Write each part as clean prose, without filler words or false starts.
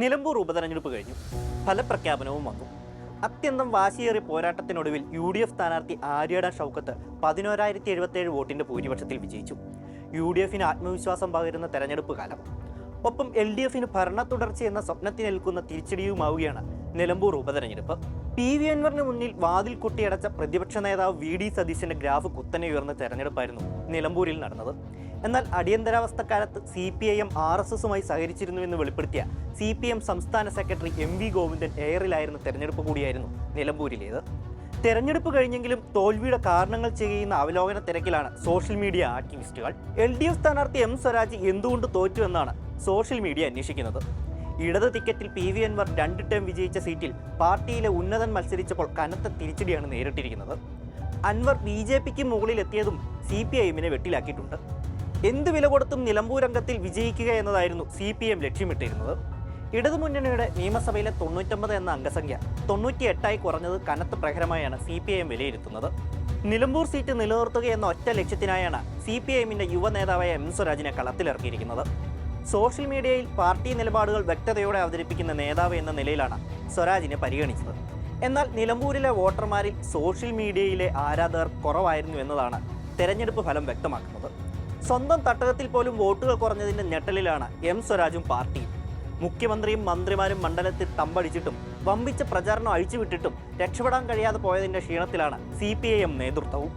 നിലമ്പൂർ ഉപതെരഞ്ഞെടുപ്പ് കഴിഞ്ഞു. ഫലപ്രഖ്യാപനവും വന്നു. അത്യന്തം വാശിയേറിയ പോരാട്ടത്തിനൊടുവിൽ UDF സ്ഥാനാർത്ഥി ആര്യട ഷൗക്കത്ത് 11,077 വോട്ടിന്റെ ഭൂരിപക്ഷത്തിൽ വിജയിച്ചു. UDFന് ആത്മവിശ്വാസം പകരുന്ന തെരഞ്ഞെടുപ്പ് കാലം. ഒപ്പം LDFന് ഭരണ തുടർച്ചയെന്ന സ്വപ്നത്തിനേൽക്കുന്ന തിരിച്ചടിയുമാവുകയാണ് നിലമ്പൂർ ഉപതെരഞ്ഞെടുപ്പ്. PV അൻവറിന് മുന്നിൽ വാതിൽ കുട്ടിയടച്ച പ്രതിപക്ഷ നേതാവ് VD സതീശന്റെ ഗ്രാഫ് കുത്തനെ ഉയർന്ന തെരഞ്ഞെടുപ്പായിരുന്നു നിലമ്പൂരിൽ നടന്നത്. എന്നാൽ അടിയന്തരാവസ്ഥക്കാലത്ത് CPIM RSSുമായി സഹകരിച്ചിരുന്നുവെന്ന് വെളിപ്പെടുത്തിയ CPM സംസ്ഥാന സെക്രട്ടറി MV ഗോവിന്ദൻ എയറിലായിരുന്ന തെരഞ്ഞെടുപ്പ് കൂടിയായിരുന്നു നിലമ്പൂരിലേത്. തെരഞ്ഞെടുപ്പ് കഴിഞ്ഞെങ്കിലും തോൽവിയുടെ കാരണങ്ങൾ ചെയ്യുന്ന അവലോകന തിരക്കിലാണ് സോഷ്യൽ മീഡിയ ആക്ടിവിസ്റ്റുകൾ. LDF സ്ഥാനാർത്ഥി M സ്വരാജ് എന്തുകൊണ്ട് തോറ്റു എന്നാണ് സോഷ്യൽ മീഡിയ അന്വേഷിക്കുന്നത്. ഇടത് ടിക്കറ്റിൽ PV അൻവർ 2 ടേം വിജയിച്ച സീറ്റിൽ പാർട്ടിയിലെ ഉന്നതൻ മത്സരിച്ചപ്പോൾ കനത്ത തിരിച്ചടിയാണ് നേരിട്ടിരിക്കുന്നത്. അൻവർ BJPക്ക് മുകളിലെത്തിയതും CPIMനെ വെട്ടിലാക്കിയിട്ടുണ്ട്. എന്ത് വില കൊടുത്തും നിലമ്പൂർ അംഗത്തിൽ വിജയിക്കുക എന്നതായിരുന്നു CPM ലക്ഷ്യമിട്ടിരുന്നത്. ഇടതുമുന്നണിയുടെ നിയമസഭയിലെ 99 എന്ന അംഗസംഖ്യ 98ആയി കുറഞ്ഞത് കനത്ത പ്രഹരമായാണ് CPIM വിലയിരുത്തുന്നത്. നിലമ്പൂർ സീറ്റ് നിലനിർത്തുക എന്ന ഒറ്റ ലക്ഷ്യത്തിനായാണ് CPIMന്റെ യുവ നേതാവായ M സ്വരാജിനെ കളത്തിലിറക്കിയിരിക്കുന്നത്. സോഷ്യൽ മീഡിയയിൽ പാർട്ടി നിലപാടുകൾ വ്യക്തതയോടെ അവതരിപ്പിക്കുന്ന നേതാവ് എന്ന നിലയിലാണ് സ്വരാജിനെ പരിഗണിച്ചത്. എന്നാൽ നിലമ്പൂരിലെ വോട്ടർമാരിൽ സോഷ്യൽ മീഡിയയിലെ ആരാധകർ കുറവായിരുന്നു എന്നതാണ് തെരഞ്ഞെടുപ്പ് ഫലം വ്യക്തമാക്കുന്നത്. സ്വന്തം തട്ടകത്തിൽ പോലും വോട്ടുകൾ കുറഞ്ഞതിൻ്റെ ഞെട്ടലിലാണ് M സ്വരാജും പാർട്ടിയും. മുഖ്യമന്ത്രിയും മന്ത്രിമാരും മണ്ഡലത്തിൽ തമ്പടിച്ചിട്ടും വമ്പിച്ച പ്രചാരണം അഴിച്ചുവിട്ടിട്ടും രക്ഷപ്പെടാൻ കഴിയാതെ പോയതിൻ്റെ ക്ഷീണത്തിലാണ് CPIM നേതൃത്വവും.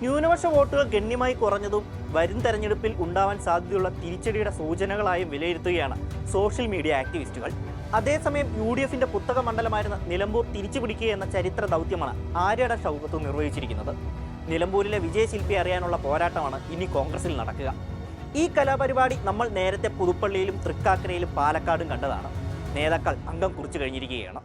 ന്യൂനപക്ഷ വോട്ടുകൾ ഗണ്യമായി കുറഞ്ഞതും വരും തെരഞ്ഞെടുപ്പിൽ ഉണ്ടാവാൻ സാധ്യതയുള്ള തിരിച്ചടിയുടെ സൂചനകളായും വിലയിരുത്തുകയാണ് സോഷ്യൽ മീഡിയ ആക്ടിവിസ്റ്റുകൾ. അതേസമയം UDFന്റെ പുത്തക മണ്ഡലമായിരുന്ന നിലമ്പൂർ തിരിച്ചുപിടിക്കുക എന്ന ചരിത്ര ദൗത്യമാണ് ആര്യട ഷൗക്കത്ത് നിർവഹിച്ചിരിക്കുന്നത്. നിലമ്പൂരിലെ വിജയശില്പി അറിയാനുള്ള പോരാട്ടമാണ് ഇനി കോൺഗ്രസിൽ നടക്കുക. ഈ കലാപരിപാടി നമ്മൾ നേരത്തെ പുതുപ്പള്ളിയിലും തൃക്കാക്കരയിലും പാലക്കാടും കണ്ടതാണ്. നേതാക്കൾ അംഗം കുറിച്ചു കഴിഞ്ഞിരിക്കുകയാണ്.